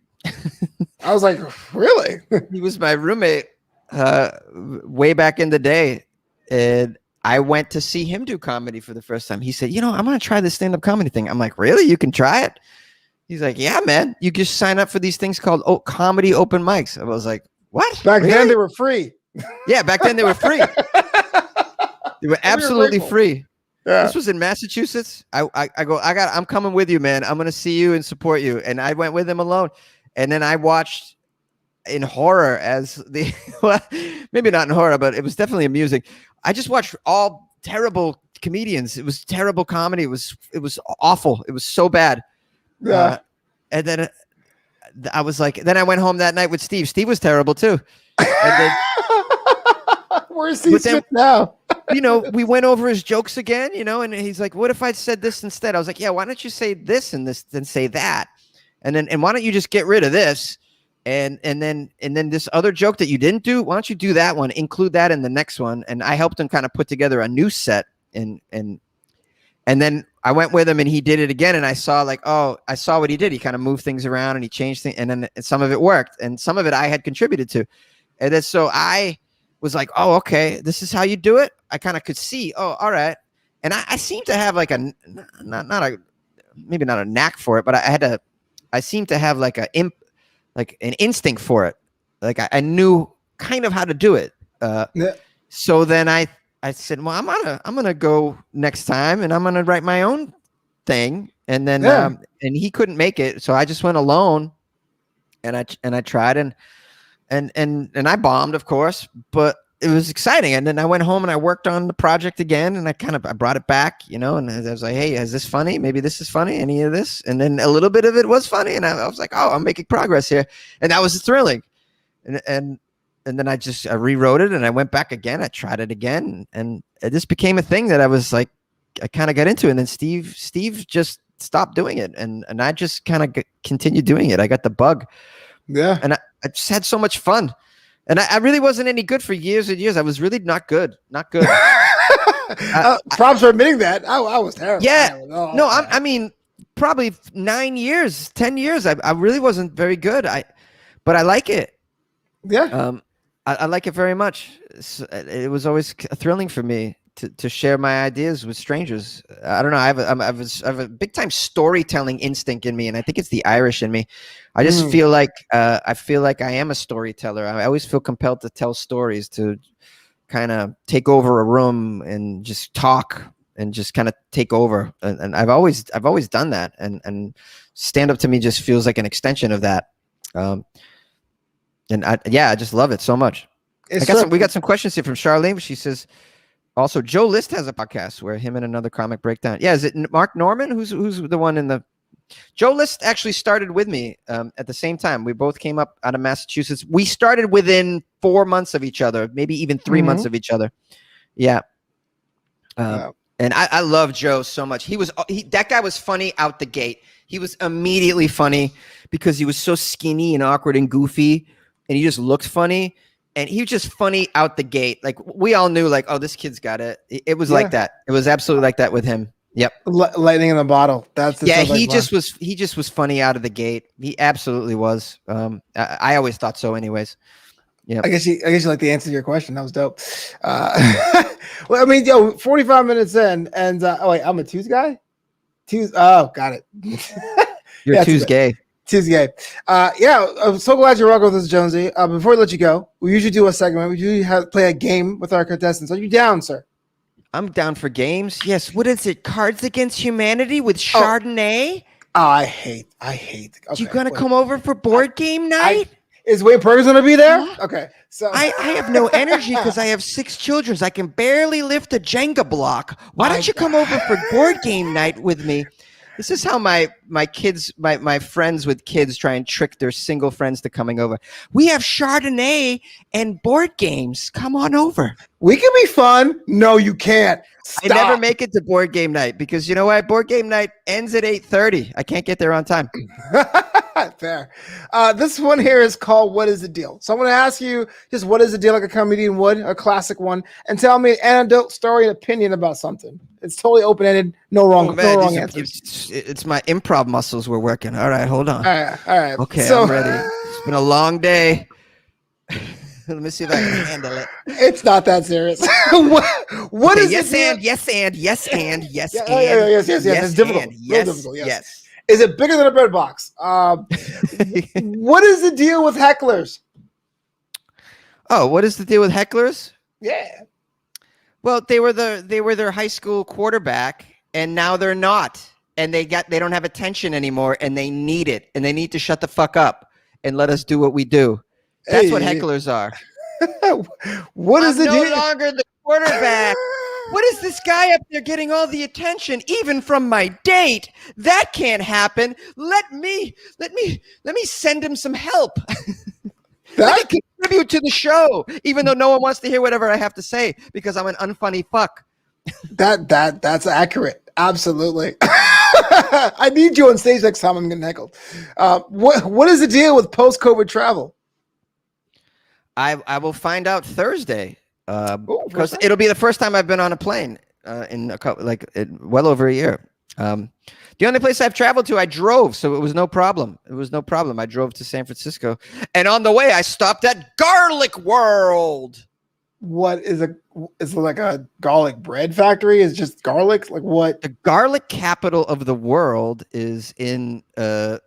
I was like, really? He was my roommate way back in the day. And I went to see him do comedy for the first time. He said, I'm going to try this stand-up comedy thing. I'm like, really? You can try it? He's like, yeah, man. You just sign up for these things called comedy open mics. I was like, what? Back Really? then they were free. Yeah, back then they were free. They were absolutely free. Yeah. This was in Massachusetts. I'm coming with you, man. I'm going to see you and support you. And I went with him alone. And then I watched in horror well, maybe not in horror, but it was definitely amusing. I just watched all terrible comedians. It was terrible comedy. It was awful. It was so bad. Yeah. And then I was like, then I went home that night with Steve. Steve was terrible too. And then, where's Steve Smith now? we went over his jokes again, and he's like, what if I said this instead? I was like, yeah, why don't you say this and this and say that? And why don't you just get rid of this? And then this other joke that you didn't do, why don't you do that one, include that in the next one? And I helped him kind of put together a new set. And then I went with him and he did it again. And I saw I saw what he did. He kind of moved things around and he changed things. And then some of it worked and some of it I had contributed to. And then so I was like, oh, okay, this is how you do it. I kind of could see, oh, all right. And I seem to have like maybe not a knack for it, but I seem to have like an instinct for it. Like I knew kind of how to do it. So then I said, well, I'm gonna go next time and I'm gonna write my own thing. And then and he couldn't make it, so I just went alone. And I tried and I bombed, of course, but it was exciting. And then I went home and I worked on the project again, and I brought it back, and I was like, hey, is this funny? Maybe this is funny. Any of this? And then a little bit of it was funny, and I was like, oh, I'm making progress here, and that was thrilling. And then I rewrote it, and I went back again. I tried it again, and it just became a thing that I was like, I kind of got into. And then Steve just stopped doing it, and I just kind of continued doing it. I got the bug. Yeah. And I just had so much fun. And I really wasn't any good for years and years. I was really not good. Props for admitting that. I was terrible. Yeah. I mean, probably 9 years, 10 years. I really wasn't very good. But I like it. Yeah. I like it very much. It was always thrilling for me to share my ideas with strangers. I don't know. I have a big time storytelling instinct in me, and I think it's the Irish in me. I just feel like I am a storyteller. I always feel compelled to tell stories, to kind of take over a room and just talk and just kind of take over. And I've always done that. And stand up to me just feels like an extension of that. And I just love it so much. We got some questions here from Charlene. She says, also, Joe List has a podcast where him and another comic break down. Yeah, is it Mark Norman? Who's the one in the Joe List actually started with me at the same time. We both came up out of Massachusetts. We started within 4 months of each other, maybe even 3 months of each other. Yeah. And I love Joe so much. That guy was funny out the gate. He was immediately funny because he was so skinny and awkward and goofy, and he just looked funny. And he was just funny out the gate. Like we all knew, like, oh, this kid's got it. It was like that. It was absolutely like that with him. Yep. Lightning in the bottle. He just was funny out of the gate. He absolutely was. I always thought so, anyways. Yeah. I guess you like the answer to your question. That was dope. Well, I mean, 45 minutes in, and wait, I'm a Tuesday guy. Oh, got it. You're Tuesday. Tuesday. I'm so glad you're welcome with us, Jonesy. Before we let you go, we usually do a segment. We usually play a game with our contestants. Are you down, sir? I'm down for games. Yes. What is it? Cards Against Humanity with Chardonnay? I hate. Okay, you gonna come over for board game night? Is Wade Perkins gonna be there? Okay, so I have no energy because I have 6 children. I can barely lift a Jenga block. Why don't you come over for board game night with me? This is how my kids, my friends with kids try and trick their single friends to coming over. We have Chardonnay and board games. Come on over. We can be fun. No, you can't. Stop. I never make it to board game night because you know what? Board game night ends at 8:30. I can't get there on time. Fair. This one here is called What is the Deal? So I'm going to ask you just what is the deal, like a comedian would, a classic one, and tell me an anecdote, story, and opinion about something. It's totally open-ended, no wrong answers. It's my improv muscles we're working. All right, hold on. All right. Okay, so, I'm ready. It's been a long day. Let me see if I can handle it. It's not that serious. What is yes, the deal? And yes, and yes, and yes, yes. Yes, it's difficult. And, yes, difficult. Yes. Is it bigger than a bread box? What is the deal with hecklers? Oh, what is the deal with hecklers? Yeah. Well, they were their high school quarterback, and now they're not, and they don't have attention anymore, and they need it, and they need to shut the fuck up and let us do what we do. That's what hecklers are. What is the deal? No longer the quarterback. What is this guy up there getting all the attention, even from my date? That can't happen. Let me send him some help. Let me contribute to the show, even though no one wants to hear whatever I have to say because I'm an unfunny fuck. That's accurate. Absolutely. I need you on stage next time I'm getting heckled. What is the deal with post-COVID travel? I will find out Thursday. Because it'll be the first time I've been on a plane in a couple, well over a year. The only place I've traveled to, I drove, so it was no problem. I drove to San Francisco, and on the way, I stopped at Garlic World. What is it like a garlic bread factory? Is just garlic? Like what? The garlic capital of the world is in the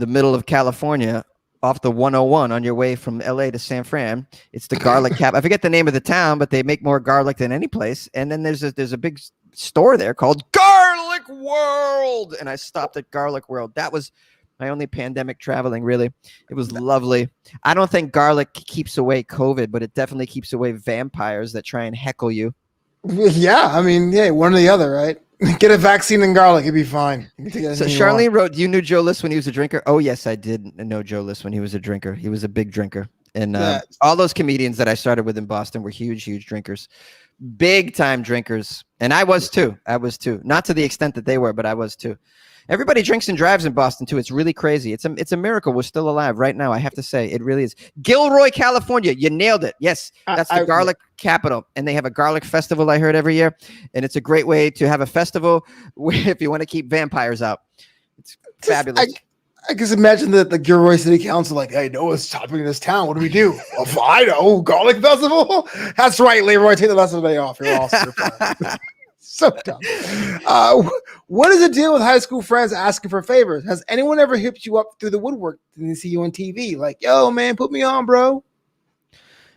middle of California, off the 101 on your way from LA to San Fran. It's the garlic cap. I forget the name of the town, but they make more garlic than any place. And then there's a big store there called Garlic World. And I stopped at Garlic World. That was my only pandemic traveling, really. It was lovely. I don't think garlic keeps away COVID, but it definitely keeps away vampires that try and heckle you. Yeah, I mean, one or the other, right? Get a vaccine and garlic, you'd be fine. So Charlene wrote, you knew Joe List when he was a drinker? Oh, yes, I did know Joe List when he was a drinker. He was a big drinker. And all those comedians that I started with in Boston were huge, huge drinkers. Big time drinkers. And I was too. Not to the extent that they were, but I was too. Everybody drinks and drives in Boston too. It's really crazy. It's a miracle we're still alive right now. I have to say, it really is. Gilroy, California. You nailed it. Yes, that's the garlic capital, and they have a garlic festival. I heard every year, and it's a great way to have a festival if you want to keep vampires out. It's fabulous. I just imagine that the Gilroy City Council, like, hey, Noah's shopping in this town. What do we do? Well, I know, garlic festival. That's right, Leroy. Take the rest of the day off. You're all super So dumb. What is the deal with high school friends asking for favors? Has anyone ever hit you up through the woodwork and they see you on TV? Like, yo, man, put me on, bro.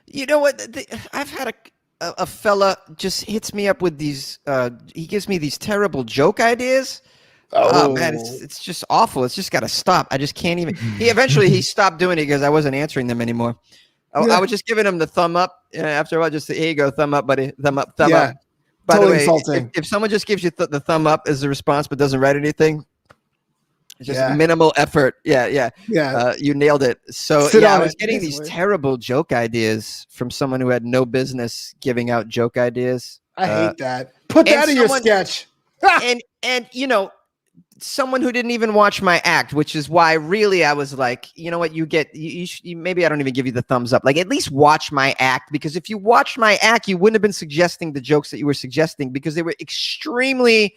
You know what? I've had a fella just hits me up with these. He gives me these terrible joke ideas. Oh man, it's just awful. It's just got to stop. I just can't even. He stopped doing it because I wasn't answering them anymore. I was just giving him the thumb up. After a while, just here you go, thumb up, buddy, thumb up, thumb up. By Totally the way, insulting. If someone just gives you the thumb up as a response but doesn't write anything, It's just minimal effort. Yeah. You nailed it. So I was getting these terrible joke ideas from someone who had no business giving out joke ideas. I hate that. Put that in your sketch. and someone who didn't even watch my act, which is why really I was like, you know what, you maybe I don't even give you the thumbs up. Like, at least watch my act, because if you watched my act, you wouldn't have been suggesting the jokes that you were suggesting, because they were extremely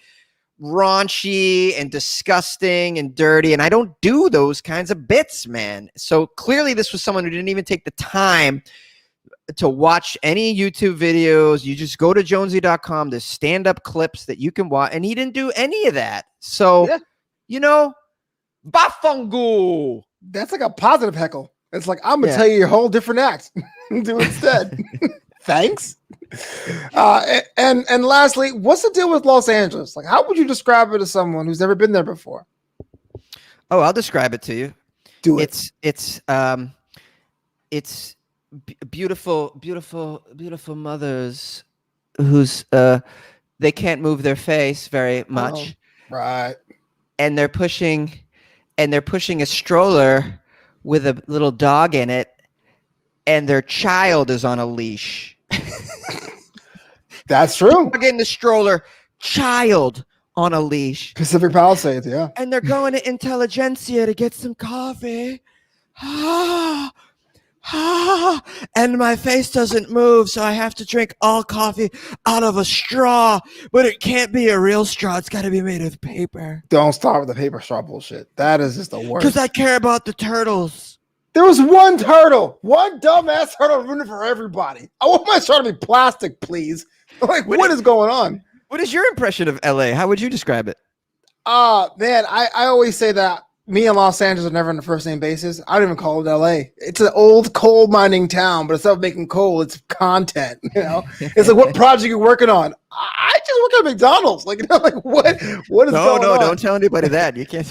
raunchy and disgusting and dirty, and I don't do those kinds of bits, man. So clearly this was someone who didn't even take the time to watch any YouTube videos. You just go to jonesy.com, there's stand-up clips that you can watch, and he didn't do any of that. So bafangu. That's like a positive heckle. It's like, I'm gonna tell you your whole different act. Do instead. Thanks. And lastly, what's the deal with Los Angeles? Like, how would you describe it to someone who's never been there before? Oh, I'll describe it to you. Do it. It's beautiful mothers who's they can't move their face very much. Right. And they're pushing a stroller with a little dog in it, and their child is on a leash. That's true. Dog in the stroller, child on a leash. Pacific Palisades, yeah. And they're going to Intelligentsia to get some coffee. And my face doesn't move, so I have to drink all coffee out of a straw. But it can't be a real straw. It's got to be made of paper. Don't start with the paper straw bullshit. That is just the worst. Because I care about the turtles. There was one turtle. One dumbass turtle ruined it for everybody. I want my straw to be plastic, please. Like, what is going on? What is your impression of LA? How would you describe it? Man, I always say that me and Los Angeles are never on a first name basis. I don't even call it LA. It's an old coal mining town, but instead of making coal, it's content. You know, it's like, what project you're working on? I just work at McDonald's. Like, what is going on? No, don't tell anybody that. You can't.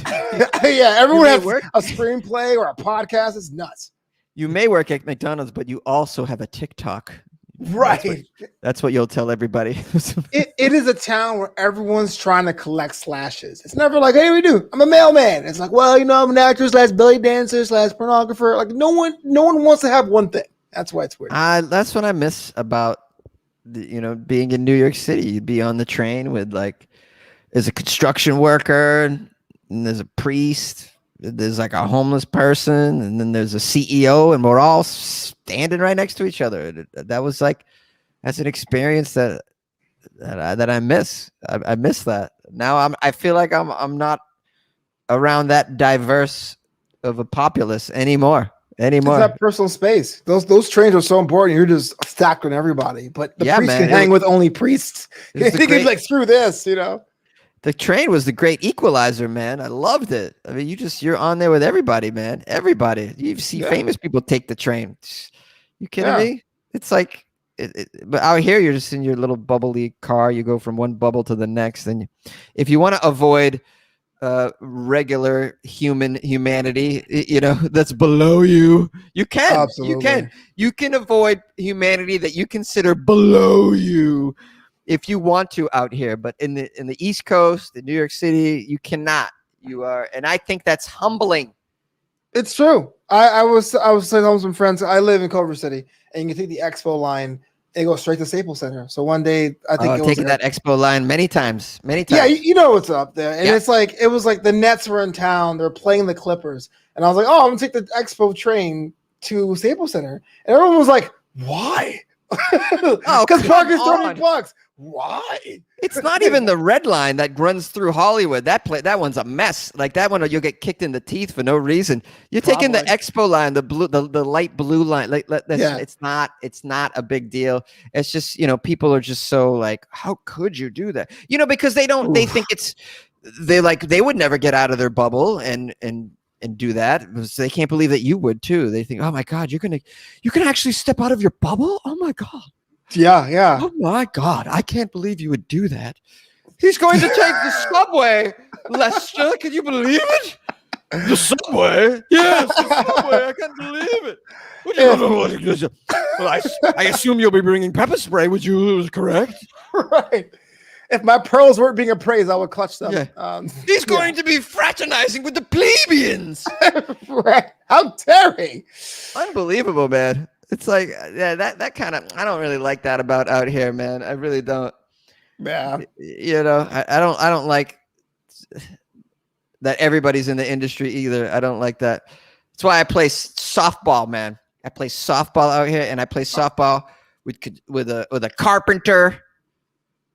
Yeah, everyone has a screenplay or a podcast. It's nuts. You may work at McDonald's, but you also have a TikTok. Right. That's what you'll tell everybody. It is a town where everyone's trying to collect slashes. It's never like, hey, what do you do? I'm a mailman. It's like, well, I'm an actor / belly dancer / pornographer. Like, no one wants to have one thing. That's why it's weird. That's what I miss about being in New York City. You'd be on the train with there's a construction worker, and there's a priest, there's like a homeless person, and then there's a CEO, and we're all standing right next to each other. That's an experience that I miss. I miss that. Now I feel like I'm not around that diverse of a populace anymore. It's that personal space. Those trains are so important. You're just stacked on everybody. But the priest can hang with only priests. They can like, screw this, The train was the great equalizer, man. I loved it. I mean, you're on there with everybody, man. Everybody. You see famous people take the train. You kidding me? It's like, but out here, you're just in your little bubbly car. You go from one bubble to the next. And if you want to avoid regular humanity, that's below you, you can. Absolutely. You can avoid humanity that you consider below you if you want to out here. But in the East Coast, in New York City, you cannot. You are, and I think that's humbling. It's true. I was saying home with some friends. I live in Culver City, and you can take the Expo line and go straight to Staples Center. So one day, I think taking that Expo line many times. Yeah, you know what's up there, and it's like it was like the Nets were in town. They're playing the Clippers, and I was like, "Oh, I'm gonna take the Expo train to Staples Center," and everyone was like, "Why?" Because parking's $30. Why? It's not even the red line that runs through Hollywood. That one's a mess. Like that one, you'll get kicked in the teeth for no reason. You're taking the Expo line, the light blue line. It's not a big deal. It's just people are just so like, how could you do that? Because they don't. Oof. They think they would never get out of their bubble and do that. So they can't believe that you would too. They think, oh my God, you can actually step out of your bubble. Oh my God. Yeah. Oh my God, I can't believe you would do that. He's going to take the subway, Lester. Can you believe it? The subway? Yes, the subway. I can't believe it. Well, I assume you'll be bringing pepper spray. Would you? Correct. Right. if my pearls weren't being appraised, I would clutch them. Yeah. He's going to be fraternizing with the plebeians. Right. How dare he? Unbelievable, man. It's like, yeah, that kind of, I don't really like that about out here, man. I really don't. Yeah. You know, I don't like that everybody's in the industry either. I don't like that. That's why I play softball, man. I play softball out here, and I play softball with a carpenter.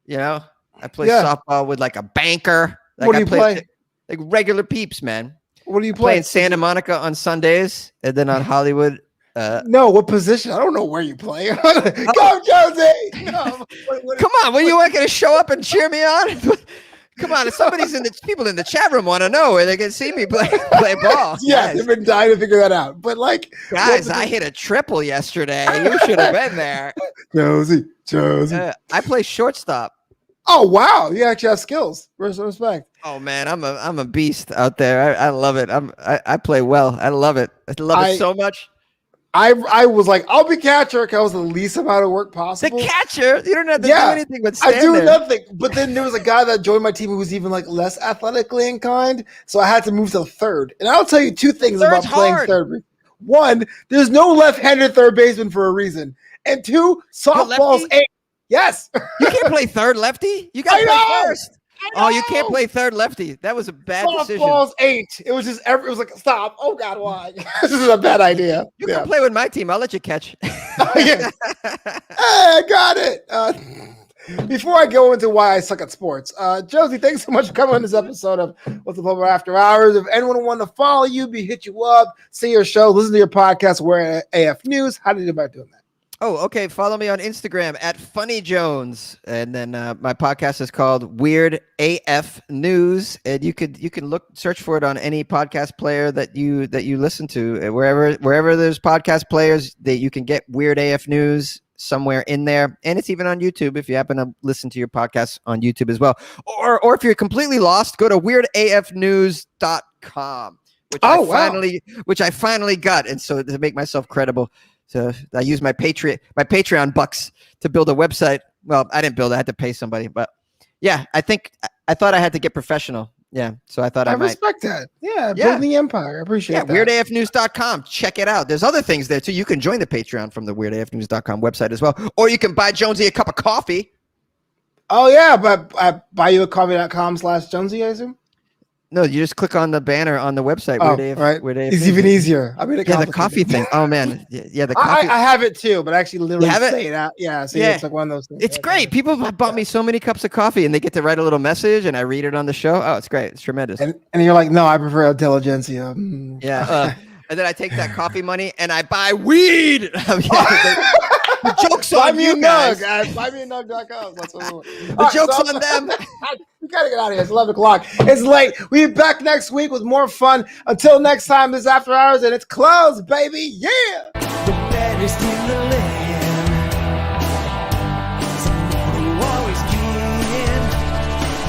You know, I play softball with like a banker. Like, what do you play? Like regular peeps, man. What do you I play? play in Santa Monica on Sundays, and then on Hollywood. No, what position? I don't know where you play. Go, Jonesy! No. Come on, what, you weren't going to show up and cheer me on? Come on, if people in the chat room want to know where they can see me play ball. Yeah, Guys. they've been dying to figure that out. But like, guys, I hit a triple yesterday. You should have been there. Jonesy. I play shortstop. Oh wow, you actually have skills. Respect. Oh man, I'm a beast out there. I love it. I play well. I love it. I love it so much. I was like, I'll be catcher because I was the least amount of work possible. The catcher? You don't have to do anything but stand I do there. nothing. But then there was a guy that joined my team who was even like less athletically inclined, so I had to move to third. And I'll tell you two things about playing third. One, there's no left-handed third baseman for a reason. And two, softball's eight. Yes. You can't play third lefty. You got to play first. Oh, you can't play third lefty. That was a bad decision. Softball's 8. It was just it was like, stop. Oh God, why? This is a bad idea. You can play with my team. I'll let you catch. Hey, I got it. Before I go into why I suck at sports, Jonesy, thanks so much for coming on this episode of What's the Flobo After Hours. If anyone want to follow you, hit you up, see your show, listen to your podcast, we're at AF News. How do you do about doing that? Oh, okay. Follow me on Instagram at Funny Jones, and then my podcast is called Weird AF News, and you can search for it on any podcast player that you listen to. Wherever there's podcast players, that you can get Weird AF News somewhere in there, and it's even on YouTube if you happen to listen to your podcast on YouTube as well. Or if you're completely lost, go to weirdafnews.com, which I finally got, and so to make myself credible. So I use my Patreon bucks to build a website. Well, I didn't build it. I had to pay somebody. But yeah, I thought I had to get professional. Yeah. So I thought I might. Respect that. Yeah. Building the empire. I appreciate that. WeirdAFnews.com. Check it out. There's other things there too. You can join the Patreon from the WeirdAFnews.com website as well. Or you can buy Jonesy a cup of coffee. Oh, yeah. But buyouacoffee.com/Jonesy, I assume? No, you just click on the banner on the website. Right. It's even easier. I mean, the coffee thing. Oh man, yeah, the coffee. I have it too, but I actually literally say it? That. Yeah, so it's like one of those things. It's great. People have bought me so many cups of coffee, and they get to write a little message, and I read it on the show. Oh, it's great. It's tremendous. And you're like, no, I prefer intelligentsia. Yeah. And then I take that coffee money and I buy weed. The joke's on you guys. BuyMeANug.com. The joke's on them. We gotta get out of here. It's 11 o'clock. It's late. We'll be back next week with more fun. Until next time, this is After Hours, and it's closed, baby. Yeah. The bed is still the lake.